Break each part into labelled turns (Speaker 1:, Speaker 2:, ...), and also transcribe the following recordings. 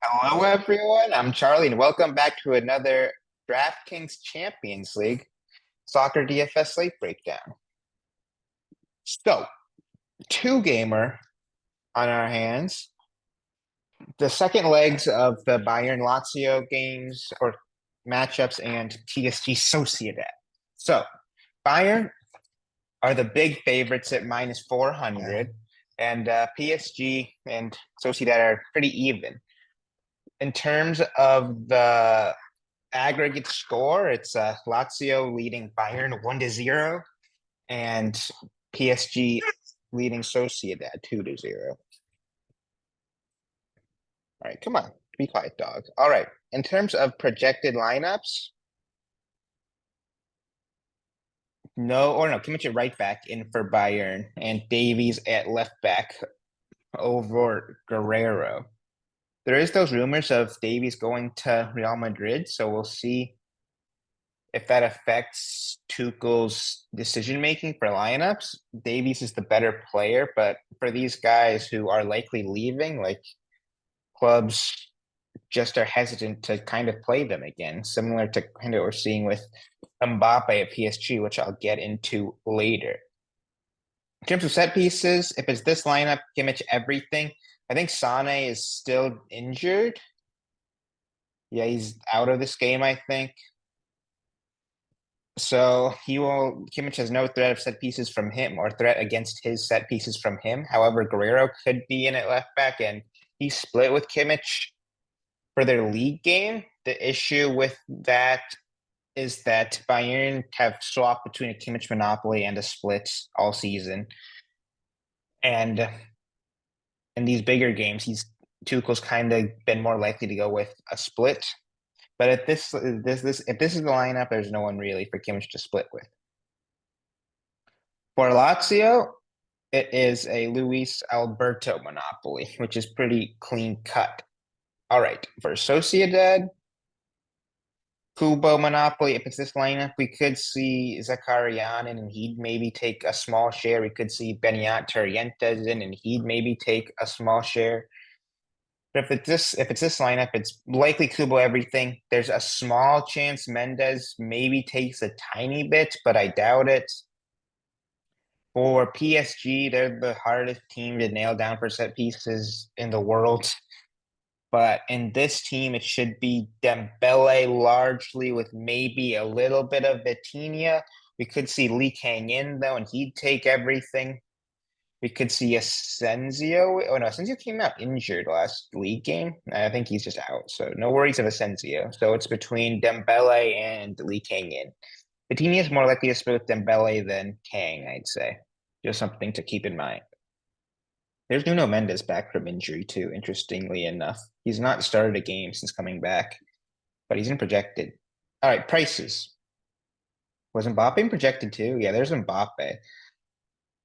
Speaker 1: Hello, everyone. I'm Charlie, and welcome back to another DraftKings Champions League Soccer DFS Slate Breakdown. So, two gamer on our hands. The second legs of the Bayern Lazio games or matchups and PSG Sociedad. So, Bayern are the big favorites at minus 400, and PSG and Sociedad are pretty even. In terms of the aggregate score, it's Lazio leading Bayern 1-0 and PSG leading Sociedad 2-0. All right, come on. Be quiet, dog. All right. In terms of projected lineups, Kimmich at right back in for Bayern and Davies at left back over Guerrero. There is those rumors of Davies going to Real Madrid, so we'll see if that affects Tuchel's decision making for lineups. Davies is the better player, but for these guys who are likely leaving, like clubs just are hesitant to kind of play them again, similar to kind of what we're seeing with Mbappe at PSG, which I'll get into later. In terms of set pieces, if it's this lineup, Kimmich everything. I think Sane is still injured. Yeah, he's out of this game, I think. So Kimmich has no threat of set pieces from him or threat against his set pieces from him. However, Guerrero could be in at left back, and he split with Kimmich for their league game. The issue with that is that Bayern have swapped between a Kimmich monopoly and a split all season. And in these bigger games, Tuchel's kind of been more likely to go with a split. But if this is the lineup, there's no one really for Kimmich to split with. For Lazio, it is a Luis Alberto monopoly, which is pretty clean cut. All right, for Sociedad, Kubo monopoly. If it's this lineup, we could see Zakarian and he'd maybe take a small share. We could see Beñat Torrientes in and he'd maybe take a small share. But if it's this lineup, it's likely Kubo everything. There's a small chance Mendes maybe takes a tiny bit, but I doubt it. For PSG, they're the hardest team to nail down for set pieces in the world. But in this team, it should be Dembele largely with maybe a little bit of Vitinha. We could see Lee Kang-in, though, and he'd take everything. We could see Asensio. Oh, no, Asensio came out injured last league game. I think he's just out. So no worries of Asensio. So it's between Dembele and Lee Kang-in. Vitinha is more likely to split with Dembele than Kang, I'd say. Just something to keep in mind. There's Nuno Mendes back from injury too, interestingly enough. He's not started a game since coming back, but he's in projected. All right, prices. Was Mbappe projected too? Yeah, there's Mbappe.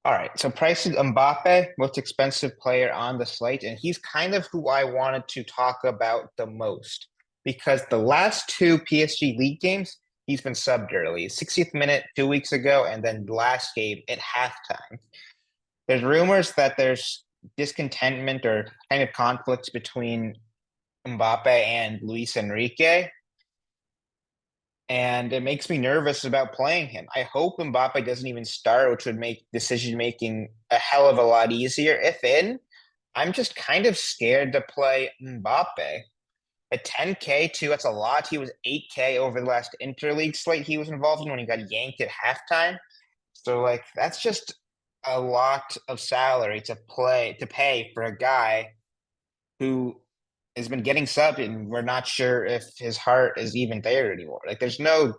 Speaker 1: All right, so prices Mbappe, most expensive player on the slate, and he's kind of who I wanted to talk about the most because the last two PSG league games, he's been subbed early. 60th minute 2 weeks ago, and then last game at halftime. There's rumors that there's discontentment or kind of conflicts between Mbappe and Luis Enrique. And it makes me nervous about playing him. I hope Mbappe doesn't even start, which would make decision making a hell of a lot easier. If in, I'm just kind of scared to play Mbappe. At 10K too, that's a lot. He was 8K over the last interleague slate he was involved in when he got yanked at halftime. So like that's just a lot of salary to pay for a guy who has been getting subbed and we're not sure if his heart is even there anymore. Like there's no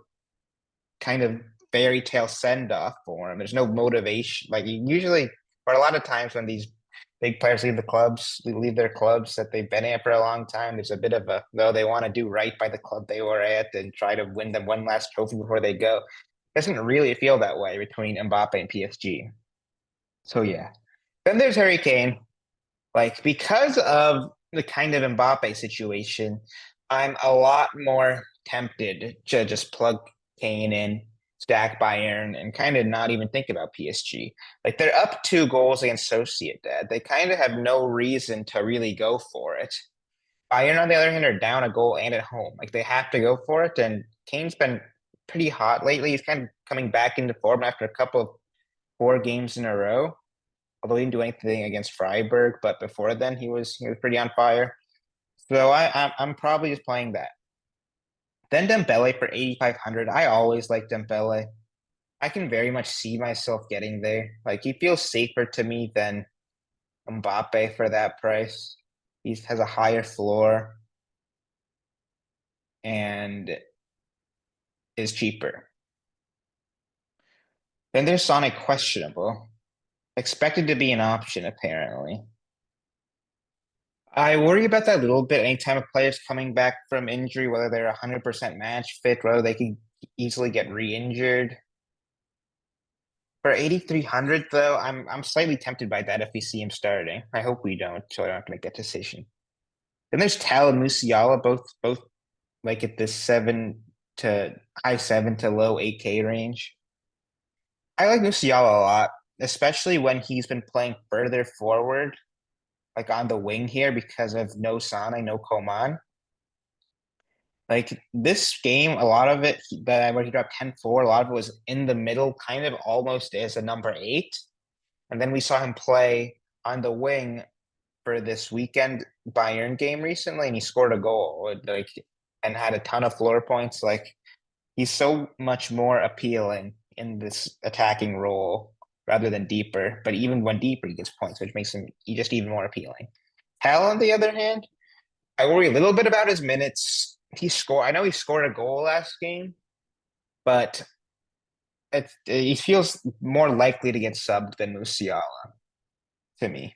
Speaker 1: kind of fairy tale send off for him. There's no motivation. Like usually, or a lot of times when these big players leave their clubs that they've been at for a long time, there's a bit of a though they want to do right by the club they were at and try to win them one last trophy before they go. It doesn't really feel that way between Mbappe and PSG. So yeah. Then there's Harry Kane. Like because of the kind of Mbappe situation, I'm a lot more tempted to just plug Kane in, stack Bayern, and kind of not even think about PSG. Like they're up 2 goals against Sociedad. They kind of have no reason to really go for it. Bayern, on the other hand, are down a goal and at home. Like they have to go for it. And Kane's been pretty hot lately. He's kind of coming back into form after a couple of poor games in a row. Although he didn't do anything against Freiburg, but before then he was pretty on fire. So I'm probably just playing that. Then Dembele for 8,500. I always like Dembele. I can very much see myself getting there. Like he feels safer to me than Mbappe for that price. He has a higher floor and is cheaper. Then there's Sonic questionable. Expected to be an option, apparently. I worry about that a little bit anytime a player's coming back from injury, whether they're 100% match fit, whether they can easily get re-injured. For 8,300 though, I'm slightly tempted by that if we see him starting. I hope we don't, so I don't have to make that decision. Then there's Tal and Musiala, both like at this seven to high seven to low 8K range. I like Musiala a lot, especially when he's been playing further forward, like on the wing here because of no Sane, no Coman. Like this game, a lot of it that where he dropped 10-4, a lot of it was in the middle, kind of almost as a number eight. And then we saw him play on the wing for this weekend Bayern game recently, and he scored a goal, like, and had a ton of floor points. Like he's so much more appealing in this attacking role rather than deeper. But even when deeper, he gets points, which makes him just even more appealing. Hell, on the other hand, I worry a little bit about his minutes. I know he scored a goal last game, but he feels more likely to get subbed than Musiala to me.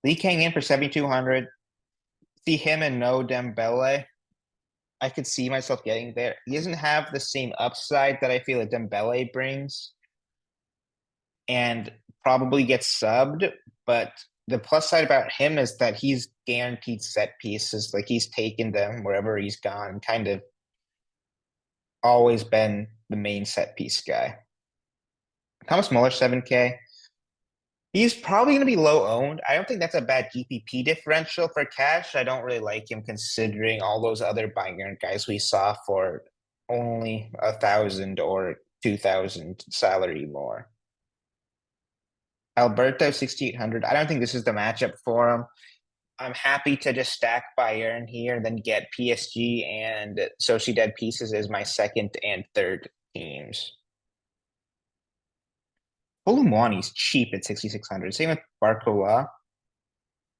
Speaker 1: Lee Kang in for 7,200. See him and no Dembele. I could see myself getting there. He doesn't have the same upside that I feel that Dembele brings, and probably gets subbed. But the plus side about him is that he's guaranteed set pieces. Like he's taken them wherever he's gone, kind of always been the main set piece guy. Thomas Muller, 7K. He's probably going to be low owned. I don't think that's a bad GPP differential for cash. I don't really like him considering all those other Bayern guys we saw for only 1,000 or 2,000 salary more. Alberto, 6,800. I don't think this is the matchup for him. I'm happy to just stack Bayern here and then get PSG and Sociedad pieces as my second and third teams. Fulham cheap at 6,600. Same with Barcola.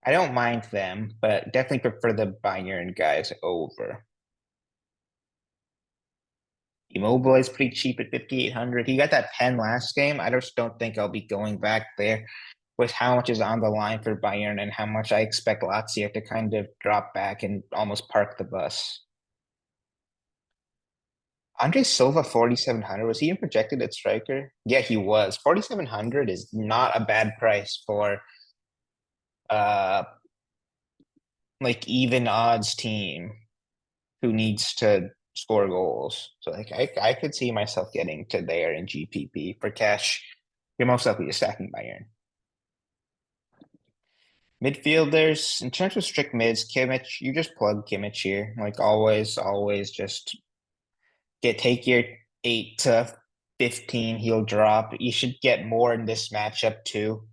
Speaker 1: I don't mind them, but definitely prefer the Bayern guys over. Immobile is pretty cheap at 5,800. He got that 10 last game. I just don't think I'll be going back there with how much is on the line for Bayern and how much I expect Lazio to kind of drop back and almost park the bus. Andre Silva, 4,700. Was he even projected at striker? Yeah, he was. 4,700 is not a bad price for uh like even odds team who needs to score goals. So like I could see myself getting to there in GPP for cash. You're most likely just stacking Bayern. Midfielders, in terms of strict mids, Kimmich, you just plug Kimmich here. Like always just take your 8 to 15, he'll drop. You should get more in this matchup too,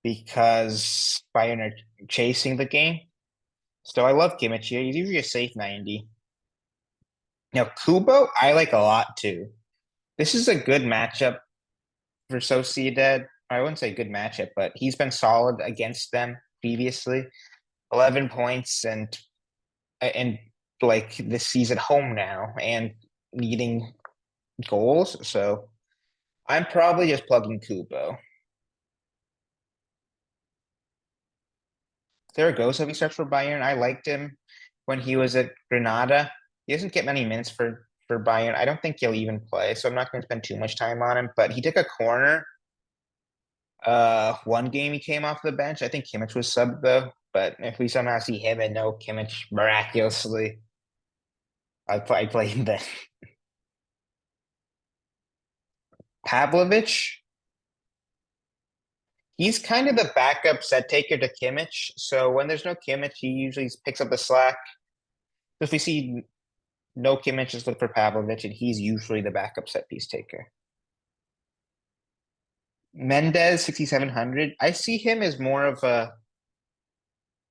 Speaker 1: because Bayern are chasing the game. So I love Kimmich here. He's usually a safe 90. Now, Kubo, I like a lot too. This is a good matchup for Sociedad. I wouldn't say good matchup, but he's been solid against them previously. 11 points and like this he's at home now and needing goals. So I'm probably just plugging Kubo. Zaragoza, he starts for Bayern. I liked him when he was at Granada. He doesn't get many minutes for Bayern. I don't think he'll even play, so I'm not going to spend too much time on him. But he took a corner. One game he came off the bench. I think Kimmich was subbed though. But if we somehow see him and no Kimmich miraculously, I play him then. Pavlovich, He's kind of the backup set taker to Kimmich. So when there's no Kimmich, he usually picks up the slack. If we see no Kimmich, just look for Pavlovich, and he's usually the backup set piece taker. Mendez, 6,700. I see him as more of a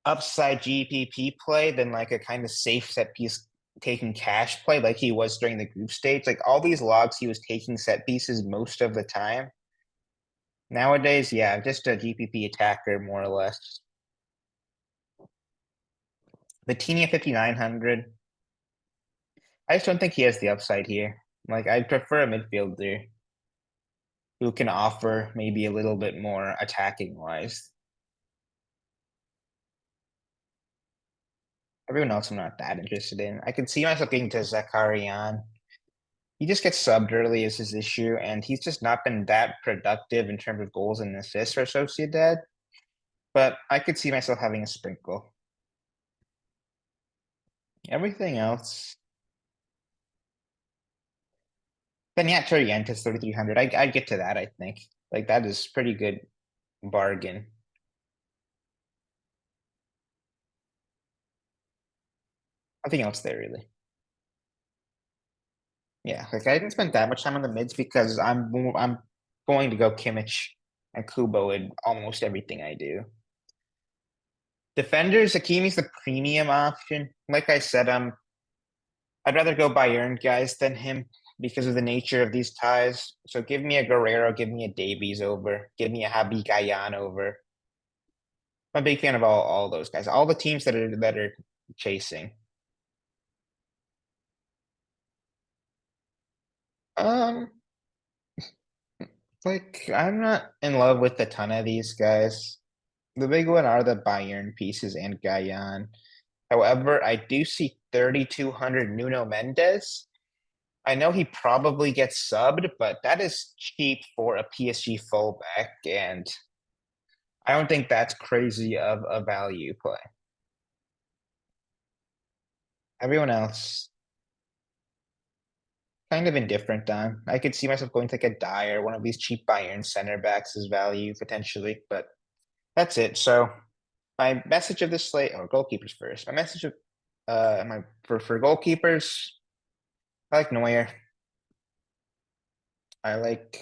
Speaker 1: upside GPP play than like a kind of safe set piece taking cash play like he was during the group stage. Like all these logs, he was taking set pieces most of the time. Nowadays, yeah, just a GPP attacker more or less. Bettini at 5,900. I just don't think he has the upside here. Like I prefer a midfielder who can offer maybe a little bit more attacking wise. Everyone else I'm not that interested in. I can see myself getting to Zakarian. He just gets subbed early is his issue, and he's just not been that productive in terms of goals and assists for Sociedad. But I could see myself having a sprinkle. Everything else. Benyat Torientis 3,300. I'd get to that, I think. Like that is pretty good bargain. Nothing else there really. Yeah, like I didn't spend that much time on the mids because I'm going to go Kimmich and Kubo in almost everything I do. Defenders, Hakimi's the premium option. Like I said, I'd rather go Bayern guys than him because of the nature of these ties. So give me a Guerrero, give me a Davies over, give me a Habi Gayan over. I'm a big fan of all those guys. All the teams that are chasing. Um, like I'm not in love with a ton of these guys. The big one are the Bayern pieces and Gayan. However, I do see 3,200 Nuno Mendes. I know he probably gets subbed, but that is cheap for a PSG fullback, and I don't think that's crazy of a value play. Everyone else, kind of indifferent on. I could see myself going to like a Dyer, one of these cheap Bayern center backs as value potentially, but that's it. So my message of this slate, or goalkeepers first. My message of my for goalkeepers, I like Neuer. I like.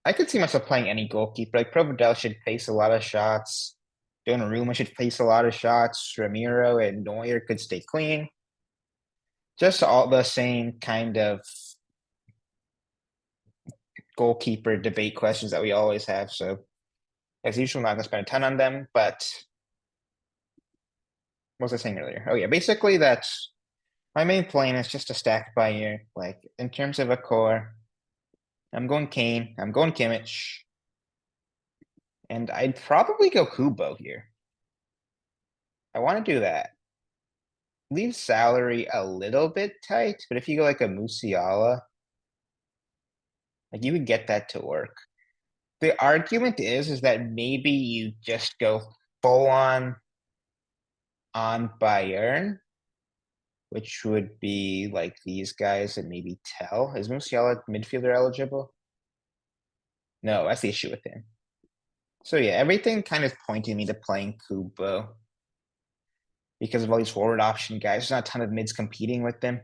Speaker 1: I could see myself playing any goalkeeper. Like Provedel should face a lot of shots. Donnarumma should face a lot of shots. Ramiro and Neuer could stay clean. Just all the same kind of goalkeeper debate questions that we always have. So as usual, I'm not gonna spend a ton on them. But what was I saying earlier? Oh yeah, basically that's my main plan is just to stack by year. Like in terms of a core, I'm going Kane. I'm going Kimmich. And I'd probably go Kubo here. I want to do that. Leave salary a little bit tight, but if you go like a Musiala, like you would get that to work. The argument is that maybe you just go full on Bayern, which would be like these guys and maybe Tell. Is Musiala midfielder eligible? No, that's the issue with him. So yeah, everything kind of pointing me to playing Kubo because of all these forward option guys. There's not a ton of mids competing with them.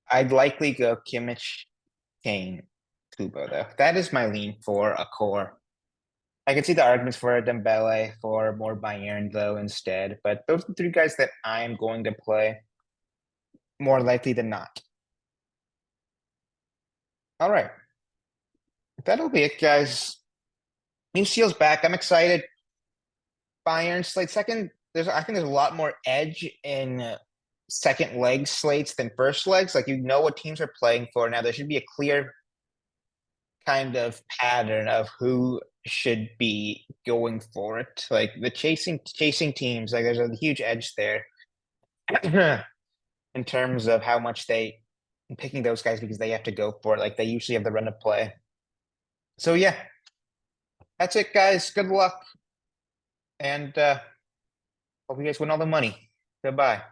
Speaker 1: I'd likely go Kimmich, Kane, Kubo though. That is my lean for a core. I can see the arguments for Dembele for more Bayern though instead, but those are the three guys that I'm going to play more likely than not. All right, that'll be it, guys. UCL's back. I'm excited. Bayern slate second. I think there's a lot more edge in second leg slates than first legs. Like you know what teams are playing for now. There should be a clear kind of pattern of who should be going for it. Like the chasing teams, like there's a huge edge there in terms of how much they picking those guys because they have to go for it. Like they usually have the run of play. So yeah, that's it, guys. Good luck, and hope you guys win all the money. Goodbye.